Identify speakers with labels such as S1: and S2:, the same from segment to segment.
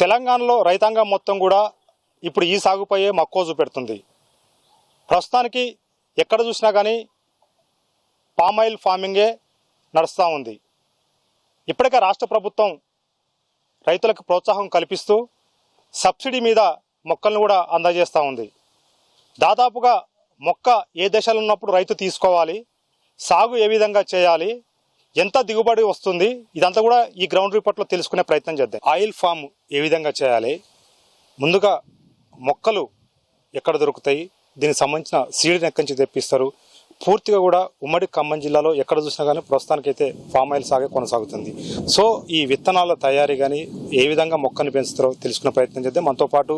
S1: తెలంగాణలో రైతాంగం మొత్తం కూడా ఇప్పుడు ఈ సాగుపైయే మక్కువ చూపెడుతుంది. ప్రస్తుతానికి ఎక్కడ చూసినా కానీ పామాయిల్ ఫార్మింగే నడుస్తూ ఉంది. ఇప్పటికే రాష్ట్ర ప్రభుత్వం రైతులకు ప్రోత్సాహం కల్పిస్తూ సబ్సిడీ మీద మొక్కలను కూడా అందజేస్తూ ఉంది. దాదాపుగా మొక్క ఏ దశలో ఉన్నప్పుడు రైతు తీసుకోవాలి, సాగు ఏ విధంగా చేయాలి, ఎంత దిగుబడి వస్తుంది, ఇదంతా కూడా ఈ గ్రౌండ్ రిపోర్ట్లో తెలుసుకునే ప్రయత్నం చేద్దాం. ఆయిల్ ఫామ్ ఏ విధంగా చేయాలి, ముందుగా మొక్కలు ఎక్కడ దొరుకుతాయి, దీనికి సంబంధించిన సీడ్ని ఎక్కడి నుంచి తెప్పిస్తారు, పూర్తిగా కూడా ఉమ్మడి ఖమ్మం జిల్లాలో ఎక్కడ చూసినా కానీ ప్రస్తుతానికైతే ఫామ్ ఆయిల్ సాగే కొనసాగుతుంది. సో ఈ విత్తనాల తయారీ కానీ ఏ విధంగా మొక్కని పెంచుతారో తెలుసుకునే ప్రయత్నం చేద్దాం. మనతో పాటు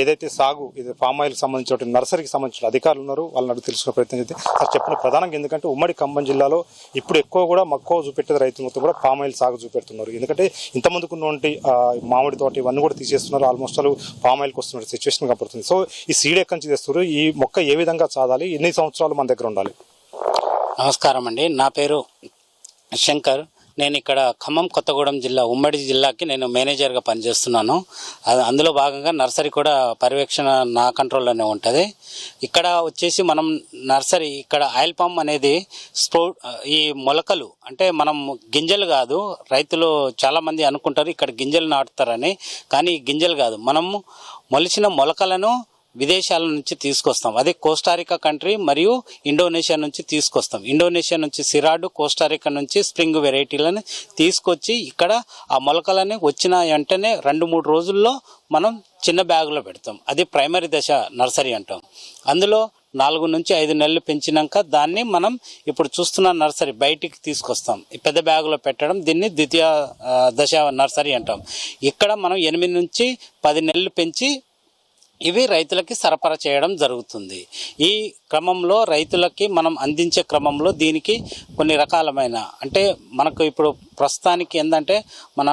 S1: ఏదైతే సాగు ఇది ఫామ్ ఆయిల్కి సంబంధించిన నర్సరీకి సంబంధించిన అధికారులు ఉన్నారు, వాళ్ళని అడిగి తెలుసుకునే ప్రయత్నం చేద్దాం. అది చెప్పిన ప్రధానంగా ఎందుకంటే ఉమ్మడి ఖమ్మం జిల్లాలో ఇప్పుడు ఎక్కువ కూడా మక్కువ చూపెట్టేది రైతుల మొత్తం కూడా ఫామ్ ఆయిల్ సాగు చూపెడుతున్నారు. ఎందుకంటే ఇంతమందికి ఉన్నటువంటి మామిడి తోట ఇవన్నీ కూడా తీసేస్తున్నారు. ఆల్మోస్ట్ వాళ్ళు ఫామ్ ఆయిల్కి వస్తున్న సిచ్యువేషన్ కనపడుతుంది. సో ఈ సీడ్ ఎక్కడి నుంచి తెస్తారు, ఈ మొక్క ఏ విధంగా చాదాలి, ఎన్ని సంవత్సరాలు మన దగ్గర ఉండాలి?
S2: నమస్కారం అండి, నా పేరు శంకర్. నేను ఇక్కడ ఖమ్మం కొత్తగూడెం జిల్లా ఉమ్మడి జిల్లాకి నేను మేనేజర్గా పనిచేస్తున్నాను. అందులో భాగంగా నర్సరీ కూడా పర్యవేక్షణ నా కంట్రోల్లోనే ఉంటుంది. ఇక్కడ వచ్చేసి మనం నర్సరీ ఇక్కడ ఆయిల్ పామ్ అనేది ఈ మొలకలు అంటే మనం గింజలు కాదు, రైతులు చాలామంది అనుకుంటారు ఇక్కడ గింజలు నాటుతారని, కానీ గింజలు కాదు, మనము మొలిచిన మొలకలను విదేశాల నుంచి తీసుకొస్తాం. అది కోస్టారికా కంట్రీ మరియు ఇండోనేషియా నుంచి తీసుకొస్తాం. ఇండోనేషియా నుంచి సిరాడు, కోస్టారికా నుంచి స్ప్రింగ్ వెరైటీలను తీసుకొచ్చి ఇక్కడ ఆ మొలకలని వచ్చిన వెంటనే 2-3 రోజుల్లో మనం చిన్న బ్యాగులో పెడతాం. అది ప్రైమరీ దశ నర్సరీ అంటాం. అందులో 4 నుంచి 5 నెలలు పెంచినాక దాన్ని మనం ఇప్పుడు చూస్తున్న నర్సరీ బయటికి తీసుకొస్తాం. పెద్ద బ్యాగులో పెట్టడం, దీన్ని ద్వితీయ దశ నర్సరీ అంటాం. ఇక్కడ మనం 8 నుంచి 10 నెలలు పెంచి ఇవి రైతులకి సరఫరా చేయడం జరుగుతుంది. ఈ క్రమంలో రైతులకి మనం అందించే క్రమంలో దీనికి కొన్ని రకాలమైన అంటే మనకు ఇప్పుడు ప్రస్తుతానికి ఏంటంటే మన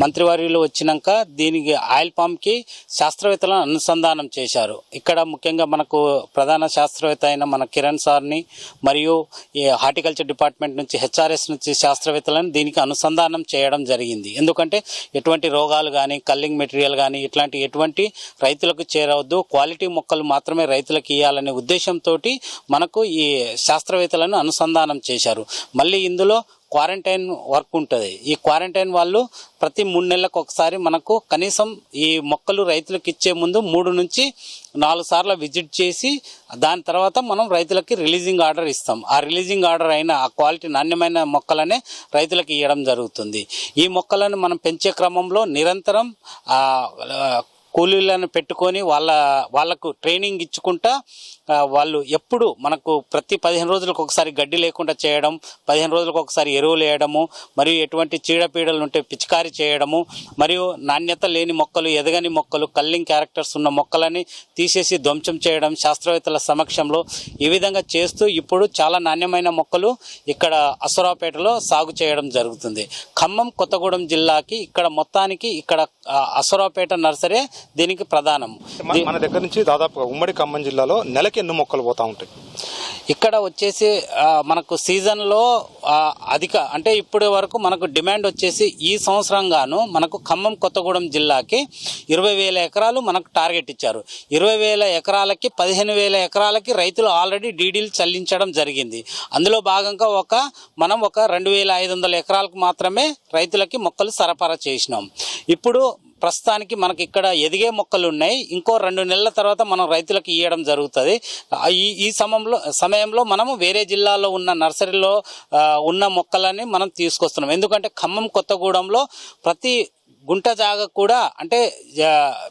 S2: మంత్రివర్యులు వచ్చినాక దీనికి ఆయిల్ పామ్కి శాస్త్రవేత్తలను అనుసంధానం చేశారు. ఇక్కడ ముఖ్యంగా మనకు ప్రధాన శాస్త్రవేత్త అయిన మన కిరణ్ సార్ని మరియు ఈ హార్టికల్చర్ డిపార్ట్మెంట్ నుంచి హెచ్ఆర్ఎస్ నుంచి శాస్త్రవేత్తలను దీనికి అనుసంధానం చేయడం జరిగింది. ఎందుకంటే ఎటువంటి రోగాలు కానీ కల్లింగ్ మెటీరియల్ కానీ ఇట్లాంటి ఎటువంటి రైతులకు చేరవద్దు, క్వాలిటీ మొక్కలు మాత్రమే రైతులకు ఇవ్వాలనే ఉద్దేశంతో మనకు ఈ శాస్త్రవేత్తలను అనుసంధానం చేశారు. మళ్ళీ ఇందులో క్వారంటైన్ వర్క్ ఉంటుంది. ఈ క్వారంటైన్ వాళ్ళు ప్రతి 3 నెలలకు ఒకసారి మనకు కనీసం ఈ మొక్కలు రైతులకు ఇచ్చే ముందు 3 నుంచి 4 సార్లు విజిట్ చేసి దాని తర్వాత మనం రైతులకి రిలీజింగ్ ఆర్డర్ ఇస్తాం. ఆ రిలీజింగ్ ఆర్డర్ అయిన ఆ క్వాలిటీ నాణ్యమైన మొక్కలనే రైతులకు ఇవ్వడం జరుగుతుంది. ఈ మొక్కలను మనం పెంచే క్రమంలో నిరంతరం కూలీలను పెట్టుకొని వాళ్ళకు ట్రైనింగ్ ఇచ్చుకుంటా వాళ్ళు ఎప్పుడు మనకు ప్రతి 15 రోజులకు ఒకసారి గడ్డి లేకుండా చేయడం, 15 రోజులకు ఒకసారి ఎరువులు వేయడము, మరియు ఎటువంటి చీడపీడలు ఉంటే పిచికారీ చేయడము, మరియు నాణ్యత లేని మొక్కలు, ఎదగని మొక్కలు, కల్లింగ్ క్యారెక్టర్స్ ఉన్న మొక్కలని తీసేసి ధ్వంసం చేయడం శాస్త్రవేత్తల సమక్షంలో ఈ విధంగా చేస్తూ ఇప్పుడు చాలా నాణ్యమైన మొక్కలు ఇక్కడ అసరాపేటలో సాగు చేయడం జరుగుతుంది. ఖమ్మం కొత్తగూడెం జిల్లాకి ఇక్కడ మొత్తానికి ఇక్కడ అసరాపేట నర్సరీ దీనికి ప్రధానం.
S1: మన దగ్గర నుంచి దాదాపుగా ఉమ్మడి ఖమ్మం జిల్లాలో నెలకి ఎన్ని మొక్కలు పోతా ఉంటాయి?
S2: ఇక్కడ వచ్చేసి మనకు సీజన్లో అధిక అంటే ఇప్పటి వరకు మనకు డిమాండ్ వచ్చేసి ఈ సంవత్సరం గాను మనకు ఖమ్మం కొత్తగూడెం జిల్లాకి 20,000 ఎకరాలు మనకు టార్గెట్ ఇచ్చారు. 20,000 ఎకరాలకి 15,000 ఎకరాలకి రైతులు ఆల్రెడీ డీడీలు చెల్లించడం జరిగింది. అందులో భాగంగా మనం ఒక 2,500 ఎకరాలకు మాత్రమే రైతులకి మొక్కలు సరఫరా చేసినాం. ఇప్పుడు ప్రస్తుతానికి మనకి ఇక్కడ ఎదిగే మొక్కలు ఉన్నాయి. ఇంకో 2 నెలల తర్వాత మనం రైతులకు ఇవ్వడం జరుగుతుంది. ఈ సమయంలో మనము వేరే జిల్లాలో ఉన్న నర్సరీలో ఉన్న మొక్కలని మనం తీసుకొస్తున్నాం. ఎందుకంటే ఖమ్మం కొత్తగూడెంలో ప్రతి గుంట జాగ కూడా అంటే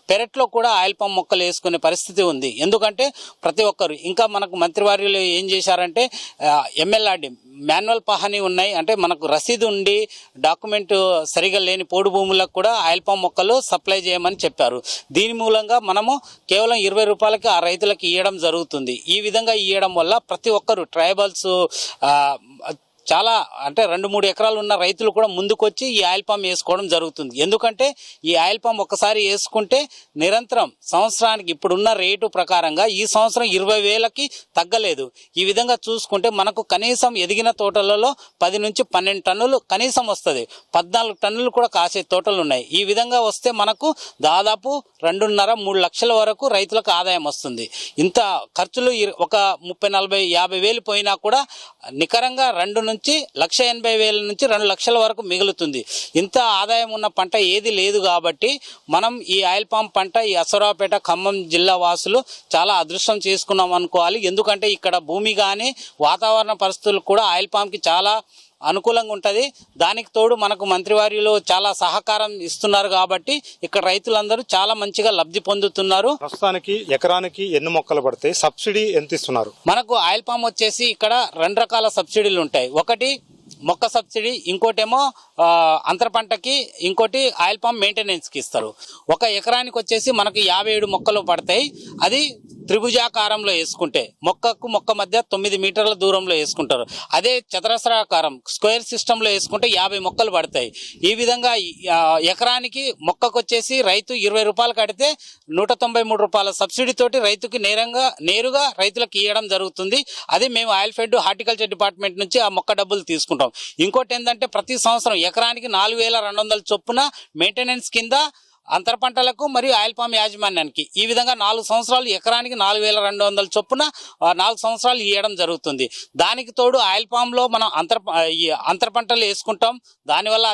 S2: పెరట్లో కూడా ఆయిల్ పామ్ మొక్కలు వేసుకునే పరిస్థితి ఉంది. ఎందుకంటే ప్రతి ఒక్కరు ఇంకా మనకు మంత్రివర్యులు ఏం చేశారంటే MLRD మాన్యువల్ పహానీ ఉన్నాయి అంటే మనకు రసీదు ఉండి డాక్యుమెంట్ సరిగా లేని పోడు భూములకు కూడా ఆయిల్ పామ్ మొక్కలు సప్లై చేయమని చెప్పారు. దీని మూలంగా మనము కేవలం 20 రూపాయలకి ఆ రైతులకు ఇవ్వడం జరుగుతుంది. ఈ విధంగా ఇవ్వడం వల్ల ప్రతి ఒక్కరు ట్రైబల్స్ చాలా అంటే 2-3 ఎకరాలు ఉన్న రైతులు కూడా ముందుకొచ్చి ఈ ఆయిల్ పామ్ వేసుకోవడం జరుగుతుంది. ఎందుకంటే ఈ ఆయిల్ పామ్ ఒకసారి వేసుకుంటే నిరంతరం సంవత్సరానికి ఇప్పుడున్న రేటు ప్రకారంగా ఈ సంవత్సరం 20,000కి తగ్గలేదు. ఈ విధంగా చూసుకుంటే మనకు కనీసం ఎదిగిన తోటలలో 10 నుంచి 12 టన్నులు కనీసం వస్తుంది. 14 టన్నులు కూడా కాసే తోటలు ఉన్నాయి. ఈ విధంగా వస్తే మనకు దాదాపు 2.5-3 లక్షల వరకు రైతులకు ఆదాయం వస్తుంది. ఇంత ఖర్చులు ఒక 30-40-50 వేలు పోయినా కూడా నికరంగా 1,80,000 నుంచి 2 లక్షల వరకు మిగులుతుంది. ఇంత ఆదాయం ఉన్న పంట ఏది లేదు కాబట్టి మనం ఈ ఆయిల్ పామ్ పంట ఈ అసరావుపేట ఖమ్మం జిల్లా వాసులు చాలా అదృష్టం చేసుకున్నాం అనుకోవాలి. ఎందుకంటే ఇక్కడ భూమి కానీ వాతావరణ పరిస్థితులు కూడా ఆయిల్ పామ్కి చాలా అనుకూలంగా ఉంటుంది. దానికి తోడు మనకు మంత్రివర్యులు చాలా సహకారం ఇస్తున్నారు కాబట్టి ఇక్కడ రైతులందరూ చాలా మంచిగా లబ్ధి పొందుతున్నారు.
S1: ప్రస్తుతానికి ఎకరానికి ఎన్ని మొక్కలు పడతాయి, సబ్సిడీ ఎంత ఇస్తున్నారు?
S2: మనకు ఆయిల్ పామ్ వచ్చేసి ఇక్కడ 2 రకాల సబ్సిడీలు ఉంటాయి. ఒకటి మొక్క సబ్సిడీ, ఇంకోటేమో అంతర పంటకి, ఇంకోటి ఆయిల్ పామ్ మెయింటెనెన్స్కి ఇస్తారు. ఒక ఎకరానికి వచ్చేసి మనకు 57 మొక్కలు పడతాయి. అది త్రిభుజాకారంలో వేసుకుంటే మొక్కకు మొక్క మధ్య 9 మీటర్ల దూరంలో వేసుకుంటారు. అదే చతురస్రాకారం స్క్వేర్ సిస్టంలో వేసుకుంటే 50 మొక్కలు పడతాయి. ఈ విధంగా ఎకరానికి మొక్కకు వచ్చేసి రైతు 20 రూపాయలు కడితే 193 రూపాయల సబ్సిడీ తోటి రైతుకి నేరుగా రైతులకు ఇవ్వడం జరుగుతుంది. అదే మేము ఆయిల్ ఫెడ్ హార్టికల్చర్ డిపార్ట్మెంట్ నుంచి ఆ మొక్క డబ్బులు తీసుకుంటాం. ఇంకోటి ఏంటంటే ప్రతి సంవత్సరం ఎకరానికి 4,200 చొప్పున మెయింటెనెన్స్ కింద అంతర పంటలకు మరియు ఆయిల్ పామ్ యాజమాన్యానికి ఈ విధంగా 4 సంవత్సరాలు ఎకరానికి 4,200 చొప్పున 4 సంవత్సరాలు ఇవ్వడం జరుగుతుంది. దానికి తోడు ఆయిల్ పామ్ లో మనం అంతర పంటలు వేసుకుంటాం. దానివల్ల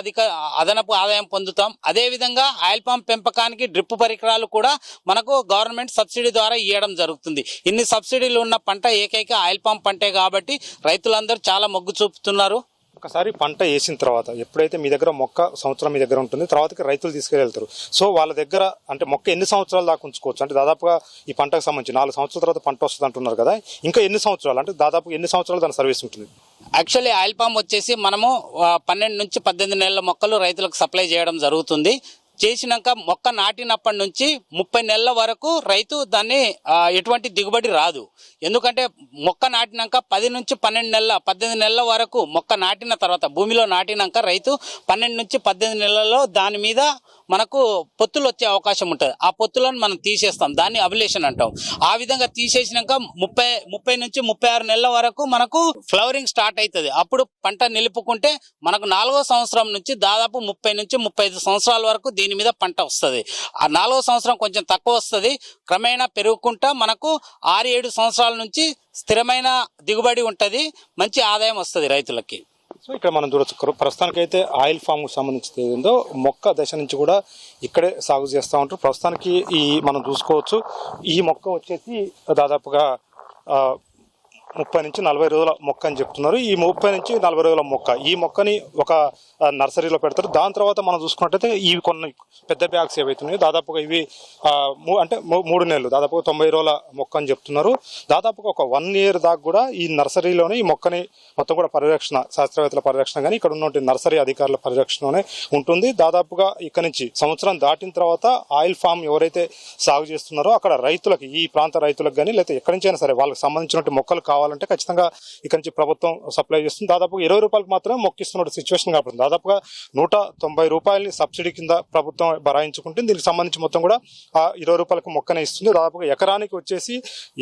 S2: అదనపు ఆదాయం పొందుతాం. అదే విధంగా ఆయిల్ పామ్ పెంపకానికి డ్రిప్ పరికరాలు కూడా మనకు గవర్నమెంట్ సబ్సిడీ ద్వారా ఇవ్వడం జరుగుతుంది. ఇన్ని సబ్సిడీలు ఉన్న పంట ఏకైక ఆయిల్ పామ్ పంటే కాబట్టి రైతులందరూ చాలా మొగ్గు చూపుతున్నారు.
S1: ఒకసారి పంట వేసిన తర్వాత ఎప్పుడైతే మీ దగ్గర మొక్క సంవత్సరం మీ దగ్గర ఉంటుంది, తర్వాతకి రైతులు తీసుకెళ్తారు. సో వాళ్ళ దగ్గర అంటే మొక్క ఎన్ని సంవత్సరాల దాకా ఉంచుకోవచ్చు? అంటే దాదాపుగా ఈ పంటకు సంబంధించి 4 సంవత్సరాల తర్వాత పంట వస్తుంది అంటున్నారు కదా, ఇంకా ఎన్ని సంవత్సరాలు, అంటే దాదాపు ఎన్ని సంవత్సరాలు దాని సర్వీస్ ఉంటుంది?
S2: యాక్చువల్లీ ఆయిల్ పామ్ వచ్చేసి మనము 12 నుంచి 18 నెలల మొక్కలు రైతులకు సప్లై చేయడం జరుగుతుంది. చేసినాక మొక్క నాటినప్పటి నుంచి 30 నెలల వరకు రైతు దాన్ని ఎటువంటి దిగుబడి రాదు. ఎందుకంటే మొక్క నాటినాక 10 నుంచి 18 నెలల వరకు మొక్క నాటిన తర్వాత భూమిలో నాటినాక రైతు 12 నుంచి 18 నెలల్లో దాని మీద మనకు పొత్తులు వచ్చే అవకాశం ఉంటుంది. ఆ పొత్తులను మనం తీసేస్తాం, దాన్ని అబిలేషన్ అంటాం. ఆ విధంగా తీసేసినాక 30 నుంచి 36 నెలల వరకు మనకు ఫ్లవరింగ్ స్టార్ట్ అవుతుంది. అప్పుడు పంట నిలుపుకుంటే మనకు 4వ సంవత్సరం నుంచి దాదాపు 30 నుంచి 35 సంవత్సరాల వరకు దీని మీద పంట వస్తుంది. ఆ 4వ సంవత్సరం కొంచెం తక్కువ వస్తుంది. క్రమేణా పెరుగుకుంటా మనకు 6-7 సంవత్సరాల నుంచి స్థిరమైన దిగుబడి ఉంటుంది. మంచి ఆదాయం వస్తుంది రైతులకి.
S1: సో ఇక్కడ మనం చూడొచ్చు, ప్రస్తుతానికైతే ఆయిల్ ఫామ్ సంబంధించి ఏదో మొక్క దశ నుంచి కూడా ఇక్కడే సాగు చేస్తూ ఉంటారు. ప్రస్తుతానికి మనం చూసుకోవచ్చు, ఈ మొక్క వచ్చేసి దాదాపుగా 30 నుంచి 40 రోజుల మొక్క అని చెప్తున్నారు. ఈ 30 నుంచి 40 రోజుల మొక్క, ఈ మొక్కని ఒక నర్సరీలో పెడతారు. దాని తర్వాత మనం చూసుకున్నట్టయితే ఇవి కొన్ని పెద్ద బ్యాగ్స్ ఏవైతున్నాయో దాదాపుగా ఇవి అంటే 3 నెలలు దాదాపుగా 90 రోజుల మొక్క అని చెప్తున్నారు. దాదాపుగా ఒక 1 year దాకా కూడా ఈ నర్సరీలోనే ఈ మొక్కని మొత్తం కూడా పర్యవేక్షణ, శాస్త్రవేత్తల పర్యవేక్షణ కానీ ఇక్కడ ఉన్నటువంటి నర్సరీ అధికారుల పర్యవేక్షణలోనే ఉంటుంది. దాదాపుగా ఇక్కడ నుంచి సంవత్సరం దాటిన తర్వాత ఆయిల్ ఫామ్ ఎవరైతే సాగు చేస్తున్నారో అక్కడ రైతులకి, ఈ ప్రాంత రైతులకు కానీ లేకపోతే ఎక్కడి నుంచైనా సరే వాళ్ళకి సంబంధించినటువంటి మొక్కలు కావాలంటే ఖచ్చితంగా ఇక్కడ నుంచి ప్రభుత్వం సప్లై చేస్తుంది. దాదాపు 20 రూపాయలకు మాత్రమే మొక్కిస్తున్న సిచ్యువేషన్ కాబట్టి దాదాపుగా 190 రూపాయలని సబ్సిడీ కింద ప్రభుత్వం భరాయించుకుంటుంది. దీనికి సంబంధించి మొత్తం కూడా 20 రూపాయలకు మొక్కనే ఇస్తుంది. దాదాపుగా ఎకరానికి వచ్చేసి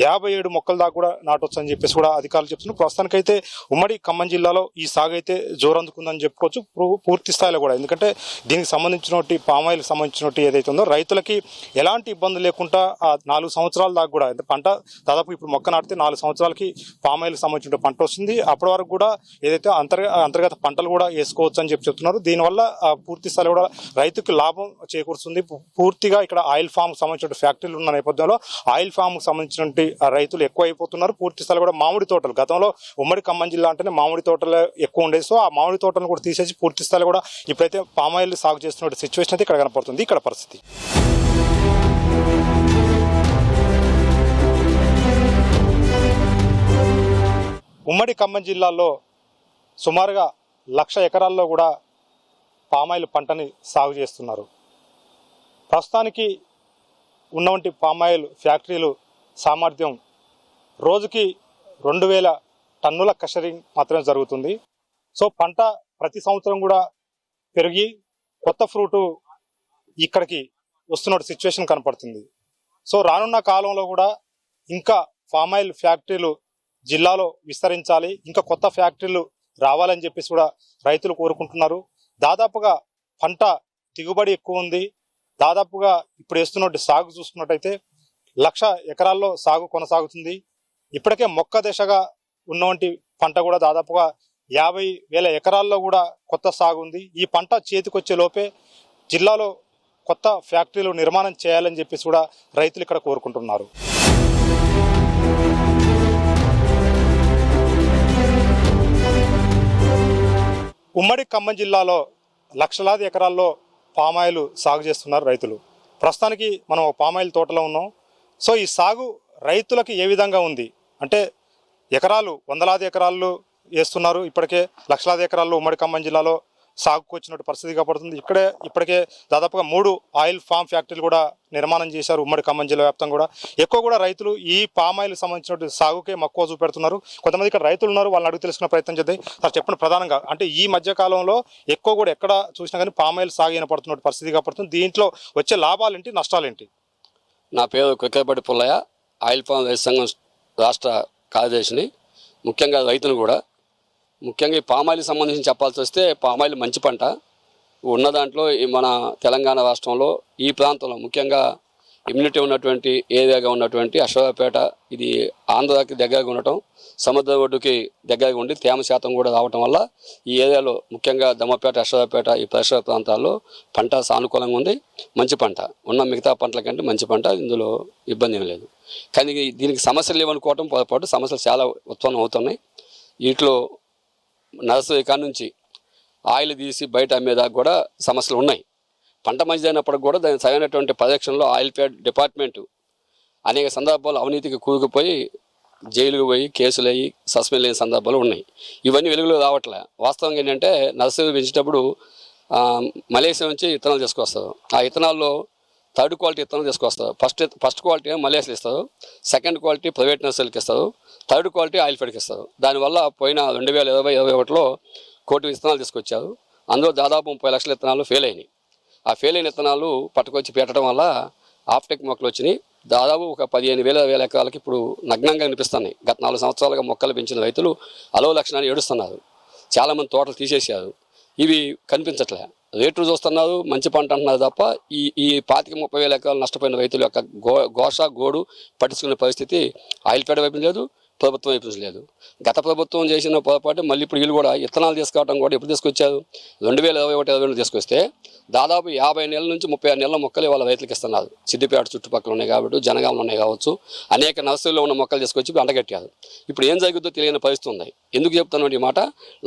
S1: 57 మొక్కల దాకా కూడా నాటొచ్చు అని చెప్పేసి కూడా అధికారులు చెప్తున్నారు. ప్రస్తుతానికైతే ఉమ్మడి ఖమ్మం జిల్లాలో ఈ సాగు అయితే జోరందుకుందని చెప్పుకోవచ్చు పూర్తి స్థాయిలో కూడా. ఎందుకంటే దీనికి సంబంధించినటువంటి పామాయిల్ సంబంధించినటువంటి ఏదైతే ఉందో రైతులకి ఎలాంటి ఇబ్బంది లేకుండా 4 సంవత్సరాల దాకా కూడా పంట దాదాపు ఇప్పుడు మొక్క నాటితే 4 సంవత్సరాలకి పామాయిల్ సంబంధించిన పంట వస్తుంది. అప్పటి వరకు కూడా ఏదైతే అంతర్గత పంటలు కూడా వేసుకోవచ్చు అని చెప్తున్నారు. దీనివల్ల పూర్తి స్థాయిలో కూడా రైతుకు లాభం చేకూరుస్తుంది. పూర్తిగా ఇక్కడ ఆయిల్ ఫామ్ సంబంధించిన ఫ్యాక్టరీలు ఉన్న నేపథ్యంలో ఆయిల్ ఫామ్ సంబంధించినటువంటి రైతులు ఎక్కువ అయిపోతున్నారు. పూర్తి స్థాయిలో కూడా మామిడి తోటలు, గతంలో ఉమ్మడి ఖమ్మం జిల్లా అంటేనే మామిడి తోటలు ఎక్కువ ఉండేది. సో ఆ మామిడి తోటలను కూడా తీసేసి పూర్తి స్థాయిలో కూడా ఇప్పుడైతే పామాయిల్ సాగు చేస్తున్న సిచ్యువేషన్ అయితే ఇక్కడ కనపడుతుంది. ఇక్కడ పరిస్థితి ఉమ్మడి ఖమ్మం జిల్లాలో సుమారుగా 1,00,000 ఎకరాల్లో కూడా పామాయిల్ పంటని సాగు చేస్తున్నారు. ప్రస్తుతానికి ఉన్నటువంటి పామాయిల్ ఫ్యాక్టరీలు సామర్థ్యం రోజుకి 2,000 టన్నుల కషరింగ్ మాత్రమే జరుగుతుంది. సో పంట ప్రతి సంవత్సరం కూడా పెరిగి కొత్త ఫ్రూట్ ఇక్కడికి వస్తున్న సిచ్యువేషన్ కనపడుతుంది. సో రానున్న కాలంలో కూడా ఇంకా ఫామ్ ఆయిల్ ఫ్యాక్టరీలు జిల్లాలో విస్తరించాలి, ఇంకా కొత్త ఫ్యాక్టరీలు రావాలని చెప్పేసి కూడా రైతులు కోరుకుంటున్నారు. దాదాపుగా పంట దిగుబడి ఎక్కువ ఉంది. దాదాపుగా ఇప్పుడు వేస్తున్న సాగు చూసుకున్నట్టయితే 1,00,000 ఎకరాల్లో సాగు కొనసాగుతుంది. ఇప్పటికే మొక్క దశగా ఉన్నటువంటి పంట కూడా దాదాపుగా 50,000 ఎకరాల్లో కూడా కొత్త సాగు ఉంది. ఈ పంట చేతికొచ్చే లోపే జిల్లాలో కొత్త ఫ్యాక్టరీలు నిర్మాణం చేయాలని చెప్పేసి కూడా రైతులు ఇక్కడ కోరుకుంటున్నారు. ఉమ్మడి ఖమ్మం జిల్లాలో లక్షలాది ఎకరాల్లో పామాయిల్ సాగు చేస్తున్నారు రైతులు. ప్రస్తుతానికి మనం పామాయిల్ తోటలో ఉన్నాం. సో ఈ సాగు రైతులకి ఏ విధంగా ఉంది అంటే ఎకరాలు వందలాది ఎకరాలు వేస్తున్నారు. ఇప్పటికే లక్షలాది ఎకరాల్లో ఉమ్మడి ఖమ్మం జిల్లాలో సాగుకు వచ్చినట్టు పరిస్థితి కాబడుతుంది. ఇప్పటికే దాదాపుగా 3 ఆయిల్ ఫామ్ ఫ్యాక్టరీలు కూడా నిర్మాణం చేశారు ఉమ్మడి ఖమ్మం జిల్లా వ్యాప్తంగా కూడా. ఎక్కువ కూడా రైతులు ఈ పామాయిల్ సంబంధించిన సాగుకే మక్కువ చూపెడుతున్నారు. కొంతమంది ఇక్కడ రైతులు ఉన్నారు, వాళ్ళని అడిగి తెలుసుకునే ప్రయత్నం చేద్దాం. సార్ చెప్పండి, ప్రధానంగా అంటే ఈ మధ్య కాలంలో ఎక్కువ కూడా ఎక్కడ చూసినా కానీ పామాయిల్ సాగు అయినపడుతున్న పరిస్థితి కాబడుతుంది. దీంట్లో వచ్చే లాభాలేంటి, నష్టాలేంటి?
S3: నా పేరు కుక్కపట్టి పుల్లయ్య, ఆయిల్ ఫామ్ రైతు సంఘం రాష్ట్ర కార్యదర్శిని. ముఖ్యంగా రైతులు కూడా ముఖ్యంగా ఈ పామాయిల్కి సంబంధించి చెప్పాల్సి వస్తే పామాయిల్ మంచి పంట ఉన్న దాంట్లో మన తెలంగాణ రాష్ట్రంలో ఈ ప్రాంతంలో ముఖ్యంగా ఇమ్యూనిటీ ఉన్నటువంటి ఏరియాగా ఉన్నటువంటి అశ్వరావుపేట, ఇది ఆంధ్రాకి దగ్గరగా ఉండటం, సముద్ర ఒడ్డుకి దగ్గరగా ఉండి తేమ శాతం కూడా రావటం వల్ల ఈ ఏరియాలో ముఖ్యంగా దమ్మపేట, అశ్వరావుపేట ఈ పరిసర ప్రాంతాల్లో పంట సానుకూలంగా ఉంది. మంచి పంట ఉన్న మిగతా పంటల కంటే మంచి పంట, ఇందులో ఇబ్బంది ఏం లేదు. కానీ దీనికి సమస్యలు లేవనుకోవటం పొరపాటు. సమస్యలు చాలా ఉత్పన్నం అవుతున్నాయి. వీటిలో నర్సరీ కాడ నుంచి ఆయిల్ తీసి బయట అమ్మేదాకా కూడా సమస్యలు ఉన్నాయి. పంట మంచిదైనప్పటికి కూడా దానికి సరైనటువంటి పరిరక్షణలో ఆయిల్ ప్యాడ్ డిపార్ట్మెంటు అనేక సందర్భాలు అవినీతికి కూరుకుపోయి జైలుకు పోయి కేసులు అయ్యి సస్పెండ్ అయిన సందర్భాలు ఉన్నాయి. ఇవన్నీ వెలుగులో రావట్లే. వాస్తవంగా ఏంటంటే నర్సరీ పెంచేటప్పుడు మలేషియా నుంచి విత్తనాలు తీసుకొస్తారు. ఆ విత్తనాల్లో థర్డ్ క్వాలిటీ విత్తనాలు తీసుకొస్తారు. ఫస్ట్ క్వాలిటీ మలేషియాలు ఇస్తారు, సెకండ్ క్వాలిటీ ప్రైవేట్ నర్సరీలకు ఇస్తారు, థర్డ్ క్వాలిటీ ఆయిల్ ఫెడ్కి ఇస్తారు. దానివల్ల పోయిన 2020-21లో 1 కోటి విత్తనాలు తీసుకొచ్చారు. అందులో దాదాపు 30 లక్షల విత్తనాలు ఫెయిల్ అయినాయి. ఆ ఫెయిల్ అయిన విత్తనాలు పట్టుకొచ్చి పెట్టడం వల్ల ఆఫ్టెక్ మొక్కలు వచ్చినాయి. దాదాపు ఒక 15,000 ఎకరాలకి ఇప్పుడు నగ్నంగా కనిపిస్తున్నాయి. గత 4 సంవత్సరాలుగా మొక్కలు పెంచిన రైతులు అలవ లక్షణాన్ని ఏడుస్తున్నారు. చాలామంది తోటలు తీసేసారు. ఇవి కనిపించట్లే. రేట్లు చూస్తున్నారు, మంచి పంట అంటున్నారు తప్ప ఈ 25,000-30,000 ఎకరాలు నష్టపోయిన రైతుల యొక్క గోడు పట్టించుకునే పరిస్థితి ఆయిల్ ఫెడ్ వైపు లేదు, ప్రభుత్వం వైపు లేదు. గత ప్రభుత్వం చేసిన పొరపాటు మళ్ళీ ఇప్పుడు వీళ్ళు కూడా విత్తనాలు తీసుకోవడం కూడా ఎప్పుడు తీసుకొచ్చారు? 2021-22 తీసుకొస్తే దాదాపు 50 నెలల నుంచి 36 నెలల మొక్కలు వాళ్ళ రైతులకు ఇస్తున్నారు. సిద్దిపేట చుట్టుపక్కల ఉన్నాయి కాబట్టి, జనగామలు ఉన్నాయి కావచ్చు, అనేక నర్సరీలో ఉన్న మొక్కలు తీసుకొచ్చి అంటగట్టారు. ఇప్పుడు ఏం జరుగుతుందో తెలియని పరిస్థితి ఉంది. ఎందుకు చెప్తాను ఈ మాట?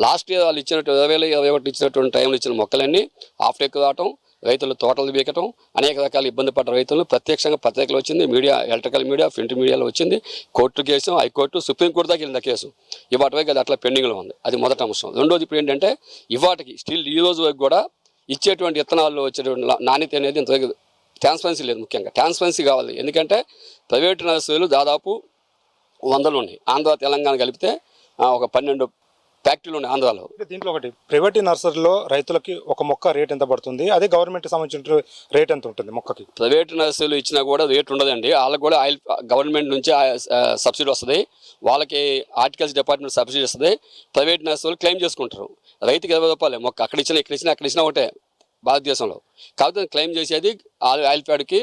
S3: లాస్ట్ ఇయర్ వాళ్ళు ఇచ్చినట్టు 2020-21 ఇచ్చినటువంటి టైంలో ఇచ్చిన మొక్కలన్నీ ఆఫ్టెక్ రావటం, రైతులు తోటలు బీకటం, అనేక రకాల ఇబ్బంది పడ్డ రైతులు ప్రత్యక్షంగా పత్రికలు వచ్చింది, మీడియా, ఎలక్ట్రికల్ మీడియా, ప్రింట్ మీడియాలో వచ్చింది. కోర్టు కేసు, హైకోర్టు, సుప్రీంకోర్టు దాకా వెళ్ళిన కేసు ఇవాటి వరకు అది అట్లా పెండింగ్లో ఉంది. అది మొదటి అంశం. రెండోది ఇప్పుడు ఏంటంటే ఇవాటికి స్టిల్ ఈ రోజు వరకు కూడా ఇచ్చేటువంటి విత్తనాల్లో వచ్చేటువంటి నాణ్యత అనేది ఇంతవరకు ట్రాన్స్పరెన్సీ లేదు. ముఖ్యంగా ట్రాన్స్పరెన్సీ కావాలి. ఎందుకంటే ప్రైవేట్ నర్సరీలు దాదాపు 100 ఉన్నాయి. ఆంధ్ర తెలంగాణ కలిపితే ఒక 12 ఫ్యాక్టరీలు ఉన్నాయి ఆంధ్రాలో.
S1: దీంట్లో ఒకటి ప్రైవేట్ నర్సరీలో రైతులకి ఒక మొక్క రేట్ ఎంత పడుతుంది, అదే గవర్నమెంట్ సంబంధించిన రేట్ ఎంత ఉంటుంది మొక్కకి?
S3: ప్రైవేట్ నర్సరీలు ఇచ్చినా కూడా రేట్ ఉండదండి. వాళ్ళకి కూడా ఆయిల్ గవర్నమెంట్ నుంచి సబ్సిడీ వస్తుంది, వాళ్ళకి హార్టికల్చర్ డిపార్ట్మెంట్ సబ్సిడీ వస్తుంది. ప్రైవేట్ నర్సరీలు క్లెయిమ్ చేసుకుంటారు. రైతుకి 20 రూపాయలు మొక్క, అక్కడ ఇచ్చినా ఒకటే భారతదేశంలో. కాకపోతే క్లెయిమ్ చేసేది ఆయిల్ ప్యాడ్కి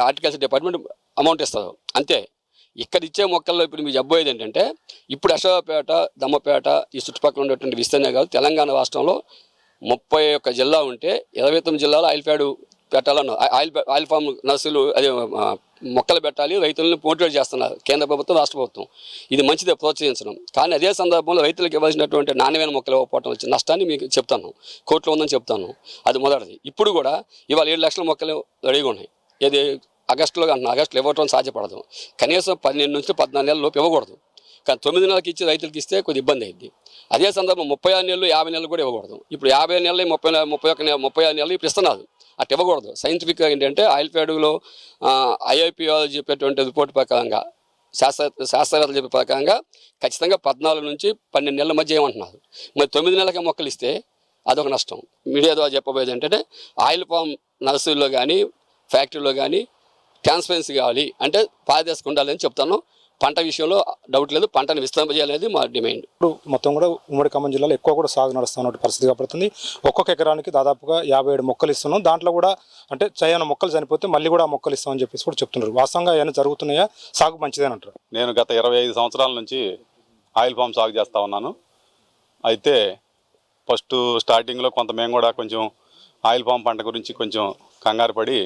S3: హార్టికల్చర్ డిపార్ట్మెంట్ అమౌంట్ ఇస్తారు అంతే. ఇక్కడ ఇచ్చే మొక్కల్లో ఇప్పుడు మీకు చెప్పబోయేది ఏంటంటే ఇప్పుడు అశ్వరావుపేట, దమ్మపేట ఈ చుట్టుపక్కల ఉన్నటువంటి విస్తీర్ణం కాదు, తెలంగాణ రాష్ట్రంలో 31 జిల్లా ఉంటే 29 జిల్లాలో ఆయిల్ ప్యాడ్ పెట్టాలన్న ఆయిల్ ఫామ్ నర్సరీలు అదే మొక్కలు పెట్టాలి, రైతులను మోటివేట్ చేస్తున్నారు కేంద్ర ప్రభుత్వం, రాష్ట్ర ప్రభుత్వం. ఇది మంచిదే, ప్రోత్సహించడం. కానీ అదే సందర్భంలో రైతులకు ఇవ్వాల్సినటువంటి నాణ్యమైన మొక్కలు ఇవ్వకపోవడం వచ్చిన నష్టాన్ని మీకు చెప్తాను, కోర్టులో ఉందని చెప్తాను. అది మొదటిది. ఇప్పుడు కూడా ఇవాళ 7 లక్షల మొక్కలు రెడీగా ఉన్నాయి. ఏది ఆగస్టులో అంటున్నా, ఆగస్టులో ఇవ్వటం సాధ్యపడదు. కనీసం 12 నుంచి 14 నెలల లోపు ఇవ్వకూడదు. కానీ 9 నెలలకు ఇచ్చి రైతులకు ఇస్తే కొద్ది ఇబ్బంది అయింది. అదే సందర్భం 36 నెలలు, 50 నెలలు కూడా ఇవ్వకూడదు. ఇప్పుడు 50 నెలలు, 36 నెలలు ఇప్పుడు ఇస్తున్నారు. అటు ఇవ్వకూడదు. సైంటిఫిక్గా ఏంటంటే ఆయిల్ ప్యాడ్లో IIPR చెప్పేటువంటి రిపోర్ట్ ప్రకారంగా శాస్త్రవేత్తలు చెప్పే ప్రకారంగా ఖచ్చితంగా 14 నుంచి 12 నెలల మధ్య ఏమంటున్నారు. మరి 9 నెలలకే మొక్కలు ఇస్తే అదొక నష్టం. మీడియా ద్వారా చెప్పబోయేది ఏంటంటే ఆయిల్ పామ్ నర్సరీలో కానీ ఫ్యాక్టరీలో కానీ ట్రాన్స్పరెన్సీ కావాలి, అంటే పారదర్శకంగా ఉండాలని చెప్తాను. పంట విషయంలో డౌట్ లేదు, పంటను విస్తరింపజేయాలనేది మా డిమాండ్.
S1: ఇప్పుడు మొత్తం కూడా ఉమ్మడి ఖమ్మం జిల్లాలో ఎక్కువ కూడా సాగు నడుస్తున్న పరిస్థితి కనపడుతుంది. ఒక్కొక్క ఎకరానికి దాదాపుగా 57 మొక్కలు ఇస్తున్నాం. దాంట్లో కూడా అంటే చైనా మొక్కలు చనిపోతే మళ్ళీ కూడా మొక్కలు ఇస్తామని చెప్పేసి కూడా చెప్తున్నారు. వాస్తవంగా ఏమైనా జరుగుతున్నాయా? సాగు మంచిదని అంటారు.
S4: నేను గత 25 సంవత్సరాల నుంచి ఆయిల్ పామ్ సాగు చేస్తూ ఉన్నాను. అయితే ఫస్ట్ స్టార్టింగ్లో కొంత మేము కూడా కొంచెం ఆయిల్ పామ్ పంట గురించి కొంచెం కంగారు పడి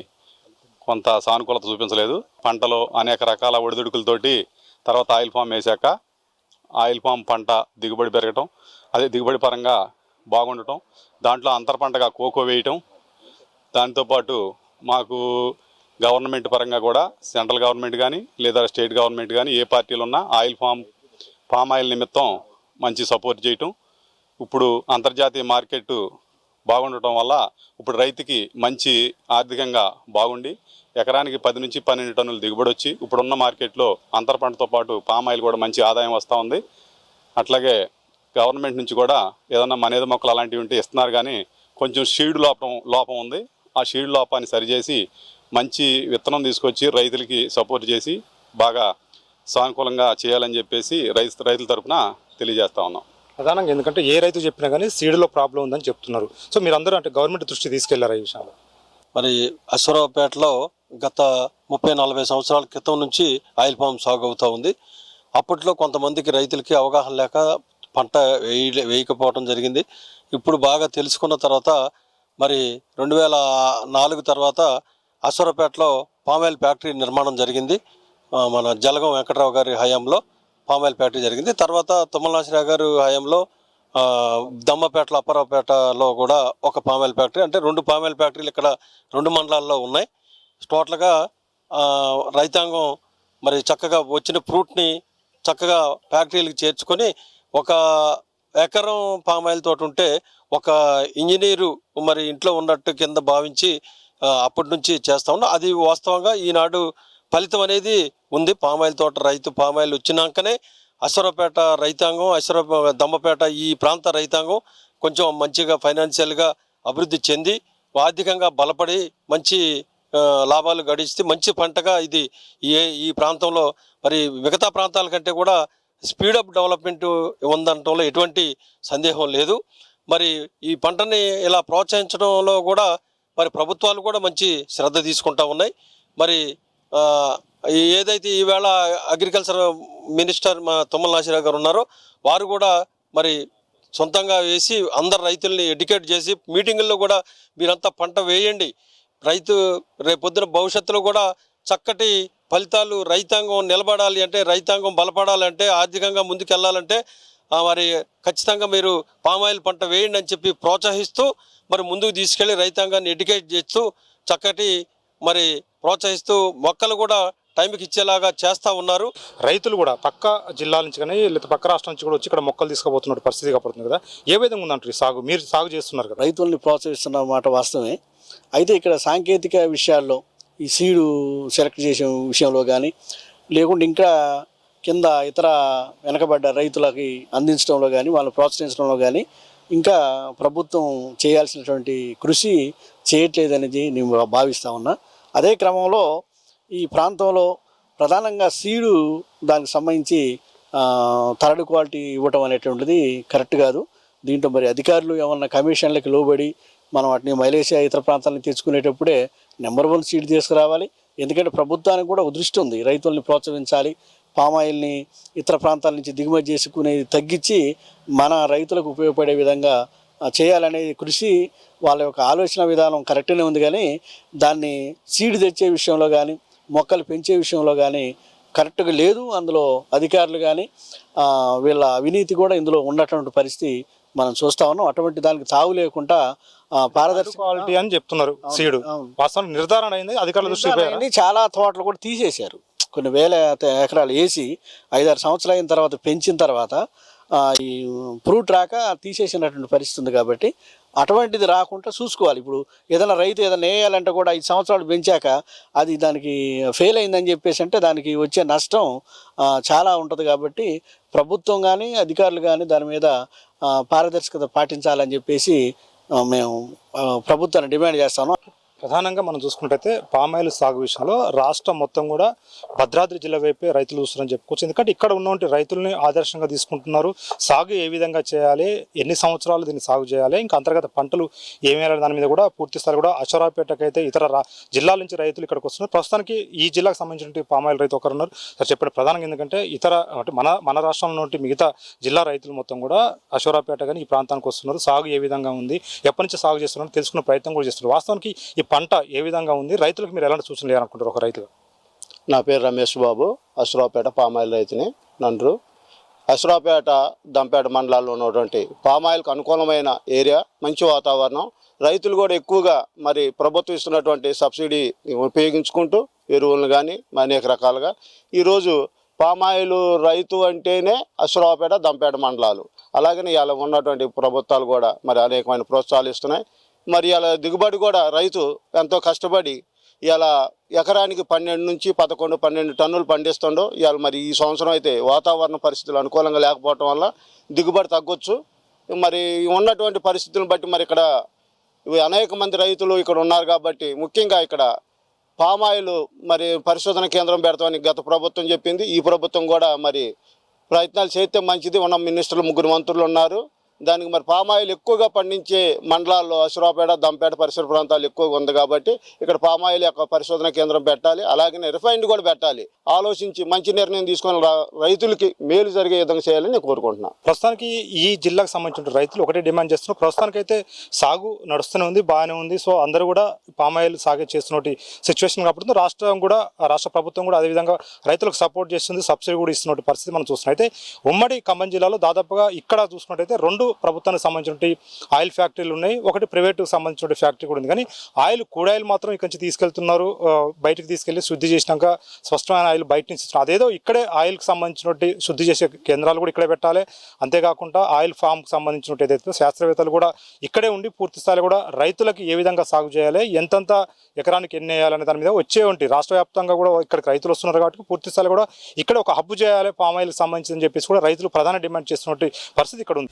S4: కొంత సానుకూలత చూపించలేదు. పంటలో అనేక రకాల ఒడిదుడుకులతోటి తర్వాత ఆయిల్ పామ్ వేశాక ఆయిల్ పామ్ పంట దిగుబడి పెరగటం, అదే దిగుబడి పరంగా బాగుండటం, దాంట్లో అంతర పంటగా కోకో వేయటం, దాంతోపాటు మాకు గవర్నమెంట్ పరంగా కూడా సెంట్రల్ గవర్నమెంట్ కానీ లేదా స్టేట్ గవర్నమెంట్ కానీ ఏ పార్టీలు ఉన్నా పామ్ ఆయిల్ నిమిత్తం మంచి సపోర్ట్ చేయటం, ఇప్పుడు అంతర్జాతీయ మార్కెట్ బాగుండటం వల్ల ఇప్పుడు రైతుకి మంచి ఆర్థికంగా బాగుండి ఎకరానికి 10 నుంచి 12 టన్నులు దిగుబడి వచ్చి ఇప్పుడున్న మార్కెట్లో అంతర పంటతో పాటు పామ్ ఆయిల్ కూడా మంచి ఆదాయం వస్తూ ఉంది. అట్లాగే గవర్నమెంట్ నుంచి కూడా ఏదన్నా మనేద మొక్కలు అలాంటివి ఉంటే ఇస్తున్నారు, కానీ కొంచెం షీడ్ లోపం ఉంది. ఆ షీడ్ లోపాన్ని సరిచేసి మంచి విత్తనం తీసుకొచ్చి రైతులకి సపోర్ట్ చేసి బాగా సానుకూలంగా చేయాలని చెప్పేసి రైతుల తరఫున తెలియజేస్తా ఉన్నాం.
S1: ప్రధానంగా ఎందుకంటే ఏ రైతు చెప్పినా కానీ సీడ్లో ప్రాబ్లం ఉందని చెప్తున్నారు. సో మీరందరూ అంటే గవర్నమెంట్ దృష్టి తీసుకెళ్లారా ఈ విషయంలో?
S5: మరి అశ్వరావుపేటలో గత 30-40 సంవత్సరాల క్రితం నుంచి ఆయిల్ పామ్ సాగు అవుతూ ఉంది. అప్పట్లో కొంతమందికి రైతులకి అవగాహన లేక పంట వేయకపోవడం జరిగింది. ఇప్పుడు బాగా తెలుసుకున్న తర్వాత మరి 2004 తర్వాత అశ్వరావుపేటలో పామాయిల్ ఫ్యాక్టరీ నిర్మాణం జరిగింది. మన జలగం వెంకటరావు గారి హయాంలో పామాయిల్ ఫ్యాక్టరీ జరిగింది. తర్వాత తుమ్మల నాసిరావు గారి హయాంలో దమ్మపేటలో అప్పారావుపేటలో కూడా ఒక పామాయిల్ ఫ్యాక్టరీ, అంటే 2 పామాయిల్ ఫ్యాక్టరీలు ఇక్కడ 2 మండలాల్లో ఉన్నాయి. టోటల్గా రైతాంగం మరి చక్కగా వచ్చిన ఫ్రూట్ని చక్కగా ఫ్యాక్టరీలకు చేర్చుకొని ఒక ఎకరం పామాయిల్ తోటి ఉంటే ఒక ఇంజనీరు మరి ఇంట్లో ఉన్నట్టు కింద భావించి అప్పటి నుంచి చేస్తా ఉన్నాం. అది వాస్తవంగా ఈనాడు ఫలితం అనేది ఉంది. పామాయిల్ తోట రైతు పామాయిల్ వచ్చినాకనే అశ్వరావుపేట రైతాంగం, దమ్మపేట ఈ ప్రాంత రైతాంగం కొంచెం మంచిగా ఫైనాన్షియల్గా అభివృద్ధి చెంది ఆర్థికంగా బలపడి మంచి లాభాలు గడిస్తే మంచి పంటగా ఇది ఈ ప్రాంతంలో మరి మిగతా ప్రాంతాల కంటే కూడా స్పీడప్ డెవలప్మెంట్ ఉందనటంలో ఎటువంటి సందేహం లేదు. మరి ఈ పంటని ఇలా ప్రోత్సహించడంలో కూడా మరి ప్రభుత్వాలు కూడా మంచి శ్రద్ధ తీసుకుంటా ఉన్నాయి. మరి ఏదైతే ఈవేళ అగ్రికల్చర్ మినిస్టర్ మా తుమ్మల నాసిరావు గారు ఉన్నారో వారు కూడా మరి సొంతంగా వేసి అందరు రైతుల్ని ఎడ్యుకేట్ చేసి మీటింగుల్లో కూడా మీరంతా పంట వేయండి, రైతు రేపొద్దున భవిష్యత్తులో కూడా చక్కటి ఫలితాలు రైతాంగం నిలబడాలి అంటే, రైతాంగం బలపడాలంటే, ఆర్థికంగా ముందుకెళ్లాలంటే మరి ఖచ్చితంగా మీరు పామాయిల్ పంట వేయండి అని చెప్పి ప్రోత్సహిస్తూ మరి ముందుకు తీసుకెళ్ళి రైతాంగాన్ని ఎడ్యుకేట్ చేస్తూ చక్కటి మరి ప్రోత్సహిస్తూ మొక్కలు కూడా టైంకి ఇచ్చేలాగా చేస్తూ ఉన్నారు.
S1: రైతులు కూడా పక్క జిల్లాల నుంచి కానీ లేదా పక్క రాష్ట్రం నుంచి కూడా వచ్చి ఇక్కడ మొక్కలు తీసుకుపోతున్న పరిస్థితి కనపడుతుంది కదా, ఏ విధంగా ఉందంటారు ఈ సాగు? మీరు సాగు చేస్తున్నారు కదా.
S6: రైతుల్ని ప్రోత్సహిస్తున్న మాట వాస్తవమే. అయితే ఇక్కడ సాంకేతిక విషయాల్లో ఈ సీడు సెలెక్ట్ చేసే విషయంలో కానీ లేకుంటే ఇంకా కింద ఇతర వెనకబడ్డ రైతులకి అందించడంలో కానీ వాళ్ళని ప్రోత్సహించడంలో కానీ ఇంకా ప్రభుత్వం చేయాల్సినటువంటి కృషి చేయట్లేదనేది నేను భావిస్తూ ఉన్నా. అదే క్రమంలో ఈ ప్రాంతంలో ప్రధానంగా సీడు దానికి సంబంధించి థర్డ్ క్వాలిటీ ఇవ్వటం అనేటువంటిది కరెక్ట్ కాదు. దీంట్లో మరి అధికారులు ఏమన్నా కమిషన్లకి లోబడి మనం వాటిని మలేషియా ఇతర ప్రాంతాలను తెచ్చుకునేటప్పుడే నెంబర్ 1 సీడ్ తీసుకురావాలి. ఎందుకంటే ప్రభుత్వానికి కూడా దృష్టి ఉంది, రైతుల్ని ప్రోత్సహించాలి, పామాయిల్ని ఇతర ప్రాంతాల నుంచి దిగుమతి చేసుకునేది తగ్గించి మన రైతులకు ఉపయోగపడే విధంగా చేయాలనే కృషి వాళ్ళ యొక్క ఆలోచన విధానం కరెక్ట్గానే ఉంది. కానీ దాన్ని సీడ్ తెచ్చే విషయంలో కానీ మొక్కలు పెంచే విషయంలో కానీ కరెక్ట్గా లేదు. అందులో అధికారులు కానీ వీళ్ళ అవినీతి కూడా ఇందులో ఉన్నటువంటి పరిస్థితి మనం చూస్తా ఉన్నాం. అటువంటి దానికి తావు లేకుండా పారదర్శక
S1: క్వాలిటీ అని చెప్తున్నారు సీడు. వాస్తవం నిర్ధారణ అయింది, అధికారుల దృష్టి
S6: చాలా తోటలు కూడా తీసేశారు. కొన్ని వేల ఎకరాలు వేసి 5-6 సంవత్సరాలు అయిన తర్వాత పెంచిన తర్వాత ఈ ఫ్రూట్ రాక తీసేసినటువంటి పరిస్థితి ఉంది. కాబట్టి అటువంటిది రాకుండా చూసుకోవాలి. ఇప్పుడు ఏదైనా రైతు ఏదైనా వేయాలంటే కూడా 5 సంవత్సరాలు పెంచాక అది దానికి ఫెయిల్ అయిందని చెప్పేసి అంటే దానికి వచ్చే నష్టం చాలా ఉంటుంది. కాబట్టి ప్రభుత్వం కానీ అధికారులు కానీ దాని మీద పారదర్శకత పాటించాలని చెప్పేసి మేము ప్రభుత్వాన్ని డిమాండ్ చేస్తాను.
S1: ప్రధానంగా మనం చూసుకున్నట్టయితే పామాయిల్ సాగు విషయంలో రాష్ట్రం మొత్తం కూడా భద్రాద్రి జిల్లా వైపే రైతులు చూస్తున్నారని చెప్పుకోవచ్చు. ఎందుకంటే ఇక్కడ ఉన్నటువంటి రైతుల్ని ఆదర్శంగా తీసుకుంటున్నారు. సాగు ఏ విధంగా చేయాలి, ఎన్ని సంవత్సరాలు దీన్ని సాగు చేయాలి, ఇంకా అంతర్గత పంటలు ఏమేయాలి దాని మీద కూడా పూర్తి స్థాయి కూడా అశ్వరావుపేటకైతే ఇతర జిల్లాల నుంచి రైతులు ఇక్కడికి వస్తున్నారు. ప్రస్తుతానికి ఈ జిల్లాకు సంబంధించిన పామాయిల్ రైతు ఒకరు ఉన్నారు. సార్ చెప్పండి, ప్రధానంగా ఎందుకంటే ఇతర అంటే మన రాష్ట్రంలో నుండి మిగతా జిల్లా రైతులు మొత్తం కూడా అశ్వరావుపేట కానీ ఈ ప్రాంతానికి వస్తున్నారు. సాగు ఏ విధంగా ఉంది, ఎప్పటి నుంచి సాగు చేస్తున్నారు తెలుసుకునే ప్రయత్నం కూడా చేస్తున్నారు. వాస్తవానికి ఈ పంట ఏ విధంగా ఉంది, రైతులకు మీరు ఎలాంటి సూచనలు చేయాలనుకుంటారు ఒక రైతుగా?
S7: నా పేరు రమేష్ బాబు, అశ్వరావుపేట పామాయిల్ రైతుని. నండ్రు అశ్వరావుపేట దంపేట మండలాల్లో ఉన్నటువంటి పామాయిల్కి అనుకూలమైన ఏరియా, మంచి వాతావరణం. రైతులు కూడా ఎక్కువగా మరి ప్రభుత్వం ఇస్తున్నటువంటి సబ్సిడీ ఉపయోగించుకుంటూ ఎరువులను కానీ అనేక రకాలుగా ఈరోజు పామాయిల్ రైతు అంటేనే అశ్వరావుపేట దంపేట మండలాలు. అలాగనే ఇలా ఉన్నటువంటి ప్రభుత్వాలు కూడా మరి అనేకమైన ప్రోత్సాహాలు ఇస్తున్నాయి. మరి ఇలా దిగుబడి కూడా రైతు ఎంతో కష్టపడి ఇలా ఎకరానికి 12 నుంచి 11, 12 టన్నులు పండిస్తుండో. ఇవాళ మరి ఈ సంవత్సరం అయితే వాతావరణ పరిస్థితులు అనుకూలంగా లేకపోవటం వల్ల దిగుబడి తగ్గొచ్చు. మరి ఉన్నటువంటి పరిస్థితులను బట్టి మరి ఇక్కడ అనేక మంది రైతులు ఇక్కడ ఉన్నారు. కాబట్టి ముఖ్యంగా ఇక్కడ పామాయిల్ మరి పరిశోధన కేంద్రం పెడతామని గత ప్రభుత్వం చెప్పింది. ఈ ప్రభుత్వం కూడా మరి ప్రయత్నాలు చేస్తే మంచిది. ఉన్న మినిస్టర్లు 3 మంత్రులు ఉన్నారు. దానికి మరి పామాయిల్ ఎక్కువగా పండించే మండలాల్లో అశ్వరావుపేట దంపేట పరిసర ప్రాంతాలు ఎక్కువగా ఉంది. కాబట్టి ఇక్కడ పామాయిల్ యొక్క పరిశోధన కేంద్రం పెట్టాలి. అలాగే రిఫైన్డ్ కూడా పెట్టాలి. ఆలోచించి మంచి నిర్ణయం తీసుకొని రైతులకి మేలు జరిగే విధంగా చేయాలని నేను కోరుకుంటున్నాను.
S1: ప్రస్తుతానికి ఈ జిల్లాకు సంబంధించిన రైతులు ఒకటే డిమాండ్ చేస్తున్నారు. ప్రస్తుతానికైతే సాగు నడుస్తూనే ఉంది, బాగానే ఉంది. సో అందరూ కూడా పామాయిల్ సాగు చేస్తున్నటువంటి సిచ్యువేషన్ కాబట్టి రాష్ట్ర ప్రభుత్వం కూడా అదేవిధంగా రైతులకు సపోర్ట్ చేస్తుంది, సబ్సిడీ కూడా ఇస్తున్న పరిస్థితి మనం చూస్తున్నాం. అయితే ఉమ్మడి ఖమ్మం జిల్లాలో దాదాపుగా ఇక్కడ చూసుకున్నట్టయితే 2 ప్రభుత్వానికి సంబంధించిన ఆయిల్ ఫ్యాక్టరీలు ఉన్నాయి, ఒకటి ప్రైవేట్కి సంబంధించిన ఫ్యాక్టరీ కూడా ఉంది. కానీ క్రూడ్ ఆయిల్ మాత్రం ఇక్కడి నుంచి తీసుకెళ్తున్నారు. బయటకు తీసుకెళ్లి శుద్ధి చేసినాక స్పష్టమైన ఆయిల్ బయట నుంచి ఇస్తున్నారు. అదేదో ఇక్కడే ఆయిల్కి సంబంధించిన శుద్ధి చేసే కేంద్రాలు కూడా ఇక్కడే పెట్టాలి. అంతేకాకుండా ఆయిల్ ఫామ్కి సంబంధించిన ఏదైతే శాస్త్రవేత్తలు కూడా ఇక్కడే ఉండి పూర్తి స్థాయిలో కూడా రైతులకు ఏ విధంగా సాగు చేయాలి, ఎంతంత ఎకరానికి ఎన్ని వేయాలనే దాని మీద వచ్చే రాష్ట్ర వ్యాప్తంగా కూడా ఇక్కడికి రైతులు వస్తున్నారు. కాబట్టి పూర్తి స్థాయిలో కూడా ఇక్కడ ఒక హబ్బు చేయాలి పామాయిల్కి సంబంధించి అని చెప్పేసి కూడా రైతులు ప్రధాన డిమాండ్ చేస్తున్న పరిస్థితి ఇక్కడ ఉంది.